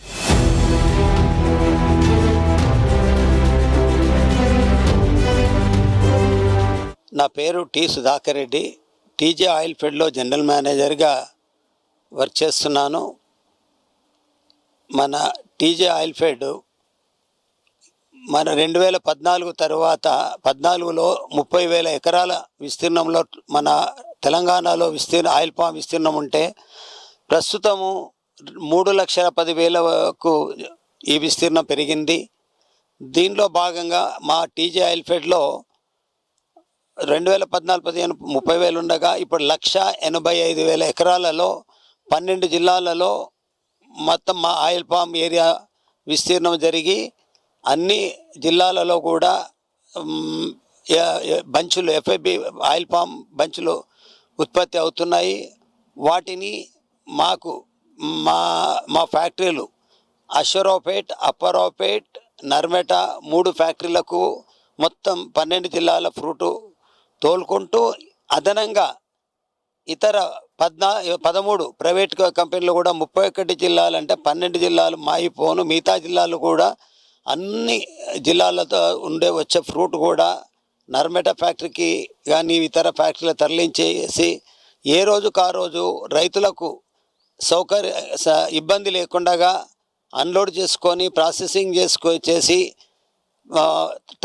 S8: నా పేరు T Sudhakar Reddy. TJ oil ఫీల్డ్లో జనరల్ మేనేజర్గా వర్క్ చేస్తున్నాను. మన టీజే ఆయిల్ ఫీల్డ్ మన 2014 తర్వాత 14లో 30,000 ఎకరాల విస్తీర్ణంలో మన తెలంగాణలో ఆయిల్ పామ్ విస్తీర్ణం ఉంటే ప్రస్తుతము 3,10,000కు ఈ విస్తీర్ణం పెరిగింది. దీనిలో భాగంగా మా టీజే ఆయిల్ ఫీల్డ్లో 2014-15 30,000 ఉండగా ఇప్పుడు 1,85,000 ఎకరాలలో 12 జిల్లాలలో మొత్తం మా ఆయిల్ పామ్ ఏరియా విస్తీర్ణం జరిగి అన్ని జిల్లాలలో కూడా బంచులు ఎఫ్ఐబి ఆయిల్ పామ్ బంచులు ఉత్పత్తి అవుతున్నాయి. వాటిని మాకు మా ఫ్యాక్టరీలు అశ్వరావుపేట్, అప్పరావుపేట్, నర్మెట 3 ఫ్యాక్టరీలకు మొత్తం 12 జిల్లాల ఫ్రూటు తోలుకుంటూ అదనంగా ఇతర 13 ప్రైవేట్ కంపెనీలు కూడా 31 జిల్లాలు అంటే 12 జిల్లాలు మాయిపోను మిగతా జిల్లాలు కూడా అన్ని జిల్లాలతో వచ్చే ఫ్రూట్ కూడా నర్మెట ఫ్యాక్టరీకి కానీ ఇతర ఫ్యాక్టరీలు తరలించేసి ఏ రోజుకు ఆ రోజు రైతులకు ఇబ్బంది లేకుండా అన్లోడ్ చేసుకొని ప్రాసెసింగ్ చేసి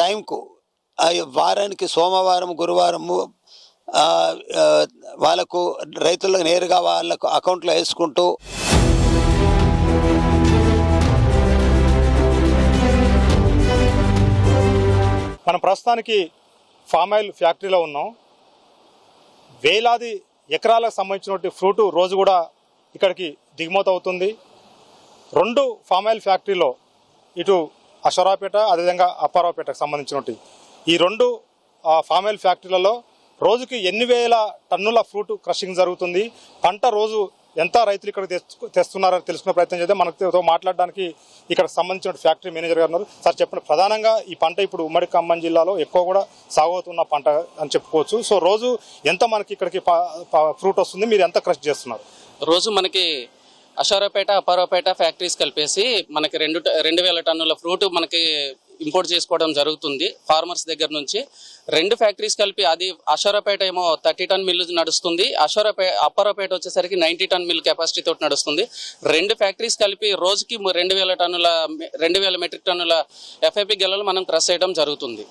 S8: టైంకు వారానికి సోమవారం, గురువారము వాళ్ళకు రైతులకు నేరుగా వాళ్ళకు అకౌంట్లో వేసుకుంటూ
S1: మనం ప్రస్తుతానికి ఫామ్ ఆయిల్ ఫ్యాక్టరీలో ఉన్నాం. వేలాది ఎకరాలకు సంబంధించిన ఫ్రూట్ రోజు కూడా ఇక్కడికి దిగుమతి అవుతుంది. 2 ఫామ్ ఆయిల్ ఫ్యాక్టరీలో ఇటు అశ్వరావుపేట అదేవిధంగా అప్పారావుపేటకు సంబంధించినటువంటి ఈ 2 ఫామ్ ఆయిల్ ఫ్యాక్టరీలలో రోజుకి ఎన్ని వేల టన్నుల ఫ్రూట్ క్రషింగ్ జరుగుతుంది. పంట రోజు ఎంత రైతులు ఇక్కడ తెస్తున్నారని తెలుసుకునే ప్రయత్నం చేద్దాం. మనతో మాట్లాడడానికి ఇక్కడ సంబంధించిన ఫ్యాక్టరీ మేనేజర్ గారు ఉన్నారు. సార్ చెప్పండి, ప్రధానంగా ఈ పంట ఇప్పుడు ఉమ్మడి ఖమ్మం జిల్లాలో ఎక్కువ కూడా సాగు అవుతున్న పంట అని చెప్పుకోవచ్చు. సో రోజు ఎంత మనకి ఇక్కడికి ఫ్రూట్ వస్తుంది, మీరు ఎంత క్రష్ చేస్తున్నారు?
S9: రోజు మనకి అషారావుపేట అప్పారావుపేట ఫ్యాక్టరీస్ కలిపేసి మనకి 2,000 టన్నుల ఫ్రూట్ మనకి ఇంపోర్ట్ చేసుకోవడం జరుగుతుంది ఫార్మర్స్ దగ్గర నుంచి. 2 ఫ్యాక్టరీస్ కలిపి, అది అషారావుపేట ఏమో 30 టన్ మిల్లు నడుస్తుంది, అప్పారావుపేట వచ్చేసరికి 90 టన్ మిల్ కెపాసిటీ తోటి నడుస్తుంది. 2 ఫ్యాక్టరీస్ కలిపి రోజుకి 2,000 మెట్రిక్ టన్నుల FIP గెలలు మనం క్రష్ చేయడం జరుగుతుంది.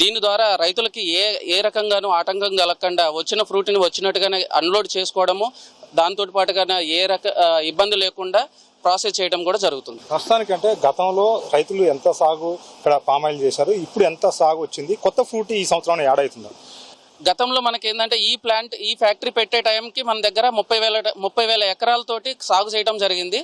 S9: దీని ద్వారా రైతులకి ఏ రకంగానూ ఆటంకం కలగకుండా వచ్చిన ఫ్రూట్ని వచ్చినట్టుగానే అన్లోడ్ చేసుకోవడము, దాంతో పాటుగా ఏ ఇబ్బంది లేకుండా ప్రాసెస్ చేయడం కూడా జరుగుతుంది.
S1: ప్రస్తుతానికి అంటే గతంలో రైతులు ఎంత సాగు ఇక్కడ పామాయిల్ చేశారు, ఇప్పుడు ఎంత సాగు వచ్చింది, కొత్త ఫ్రూట్ ఈ సంవత్సరం యాడ్ అవుతుంది?
S9: గతంలో మనకి ఏంటంటే ఈ ఫ్యాక్టరీ పెట్టే టైంకి మన దగ్గర 30,000 ఎకరాలతోటి సాగు చేయడం జరిగింది.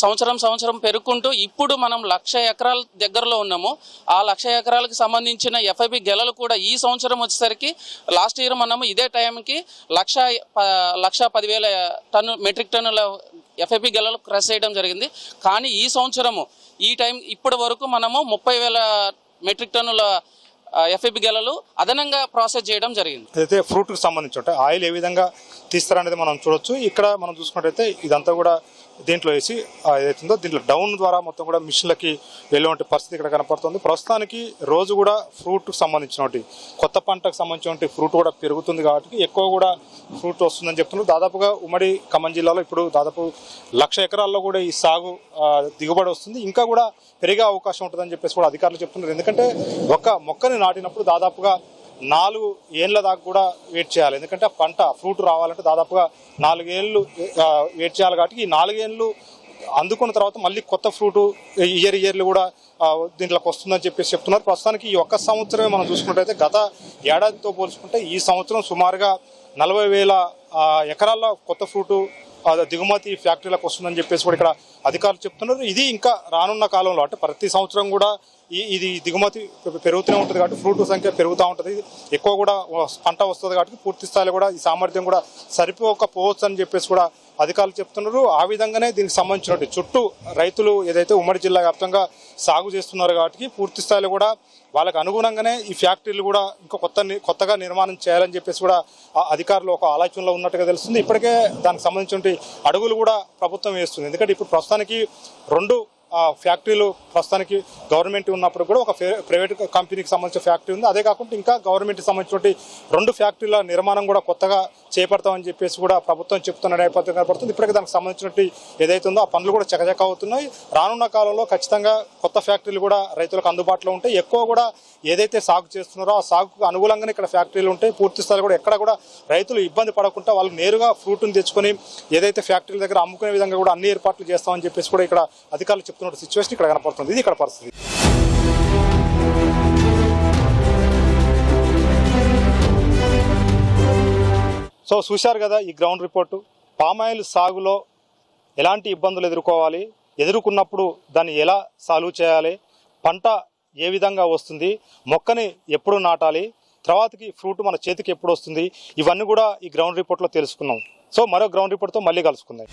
S9: సంవత్సరం పెరుగుకుంటూ ఇప్పుడు మనం 1,00,000 ఎకరాల దగ్గరలో ఉన్నాము. ఆ 1,00,000 ఎకరాలకు సంబంధించిన FIP గెలలు కూడా ఈ సంవత్సరం వచ్చేసరికి లాస్ట్ ఇయర్ మనము ఇదే టైంకి 1,10,000 మెట్రిక్ టన్నుల FIP గెలలు క్రష్ చేయడం జరిగింది. కానీ ఈ సంవత్సరము ఇప్పటి వరకు మనము 30,000 మెట్రిక్ టన్నుల FIP గెలలు అదనంగా ప్రాసెస్ చేయడం జరిగింది.
S1: అయితే ఫ్రూట్కి సంబంధించి అంటే ఆయిల్ ఏ విధంగా తీస్తారనేది మనం చూడొచ్చు. ఇక్కడ మనం చూసుకున్నట్టయితే ఇదంతా కూడా దీంట్లో వేసి ఏదైతుందో దీంట్లో డౌన్ ద్వారా మొత్తం కూడా మిషన్లకి వెళ్ళే పరిస్థితి ఇక్కడ కనపడుతుంది. ప్రస్తుతానికి రోజు కూడా ఫ్రూట్కి సంబంధించినటువంటి కొత్త పంటకు సంబంధించిన ఫ్రూట్ కూడా పెరుగుతుంది కాబట్టి ఎక్కువ కూడా ఫ్రూట్ వస్తుందని చెప్తున్నారు. దాదాపుగా ఉమ్మడి ఖమ్మం జిల్లాలో ఇప్పుడు దాదాపు 1,00,000 ఎకరాల్లో కూడా ఈ సాగు దిగుబడి వస్తుంది, ఇంకా కూడా పెరిగే అవకాశం ఉంటుందని చెప్పేసి కూడా అధికారులు చెప్తున్నారు. ఎందుకంటే ఒక మొక్కని నాటినప్పుడు దాదాపుగా 4 ఏళ్ళ దాకా కూడా వెయిట్ చేయాలి. ఎందుకంటే పంట ఫ్రూట్ రావాలంటే దాదాపుగా 4 ఏళ్ళు వెయిట్ చేయాలి. కాబట్టి ఈ 4 ఏళ్ళు అందుకున్న తర్వాత మళ్ళీ కొత్త ఫ్రూట్ ఇయర్లు కూడా దీంట్లోకి వస్తుందని చెప్పేసి చెప్తున్నారు. ప్రస్తుతానికి ఈ ఒక్క సంవత్సరమే మనం చూసుకున్నట్టయితే గత ఏడాదితో పోల్చుకుంటే ఈ సంవత్సరం సుమారుగా 40,000 ఎకరాల్లో కొత్త ఫ్రూటు దిగుమతి ఫ్యాక్టరీలకు వస్తుందని చెప్పేసి కూడా ఇక్కడ అధికారులు చెప్తున్నారు. ఇది ఇంకా రానున్న కాలంలో అంటే ప్రతి సంవత్సరం కూడా ఇది దిగుమతి పెరుగుతూనే ఉంటుంది కాబట్టి ఫ్రూట్ సంఖ్య పెరుగుతూ ఉంటుంది, ఎక్కువ కూడా పంట వస్తుంది కాబట్టి పూర్తి స్థాయిలో కూడా ఈ సామర్థ్యం కూడా సరిపోకపోవచ్చు అని చెప్పేసి కూడా అధికారులు చెప్తున్నారు. ఆ విధంగానే దీనికి సంబంధించిన చుట్టూ రైతులు ఏదైతే ఉమ్మడి జిల్లా వ్యాప్తంగా సాగు చేస్తున్నారు కాబట్టి పూర్తి స్థాయిలో కూడా వాళ్ళకు అనుగుణంగానే ఈ ఫ్యాక్టరీలు కూడా ఇంకా కొత్తగా నిర్మాణం చేయాలని చెప్పేసి కూడా అధికారులు ఒక ఆలోచనలో ఉన్నట్టుగా తెలుస్తుంది. ఇప్పటికే దానికి సంబంధించిన అడుగులు కూడా ప్రభుత్వం వేస్తుంది. ఎందుకంటే ఇప్పుడు ప్రస్తుతానికి 2 ఫ్యాక్టరీలు ప్రస్తుతానికి గవర్నమెంట్ ఉన్నప్పుడు కూడా ఒక ప్రైవేట్ కంపెనీకి సంబంధించిన ఫ్యాక్టరీ ఉంది. అదే కాకుండా ఇంకా గవర్నమెంట్కి సంబంధించిన 2 ఫ్యాక్టరీల నిర్మాణం కూడా కొత్తగా చేపడతామని చెప్పేసి కూడా ప్రభుత్వం చెప్తున్న నేపథ్యం కనపడుతుంది. ఇప్పటికే దానికి సంబంధించిన ఏదైతే ఉందో ఆ పనులు కూడా చకచక అవుతున్నాయి. రానున్న కాలంలో ఖచ్చితంగా కొత్త ఫ్యాక్టరీలు కూడా రైతులకు అందుబాటులో ఉంటాయి. ఎక్కువ కూడా ఏదైతే సాగు చేస్తున్నారో ఆ సాగుకు అనుకూలంగానే ఇక్కడ ఫ్యాక్టరీలు ఉంటాయి. పూర్తి స్థాయిలో కూడా ఎక్కడ కూడా రైతులు ఇబ్బంది పడకుండా వాళ్ళు నేరుగా ఫ్రూట్ని తెచ్చుకొని ఏదైతే ఫ్యాక్టరీల దగ్గర అమ్ముకునే విధంగా కూడా అన్ని ఏర్పాట్లు చేస్తామని చెప్పేసి కూడా ఇక్కడ అధికారులు చెప్తున్న సిచ్యువేషన్ ఇక్కడ కనపడుతుంది. ఇది ఇక్కడ పరిస్థితి. సో చూశారు కదా ఈ గ్రౌండ్ రిపోర్టు. పామాయిల్ సాగులో ఎలాంటి ఇబ్బందులు ఎదుర్కొన్నప్పుడు దాన్ని ఎలా సాల్వ్ చేయాలి, పంట ఏ విధంగా వస్తుంది, మొక్కని ఎప్పుడు నాటాలి, తర్వాతకి ఫ్రూట్ మన చేతికి ఎప్పుడు వస్తుంది, ఇవన్నీ కూడా ఈ గ్రౌండ్ రిపోర్ట్లో తెలుసుకున్నాం. సో మరో గ్రౌండ్ రిపోర్ట్తో మళ్ళీ కలుసుకుందాం.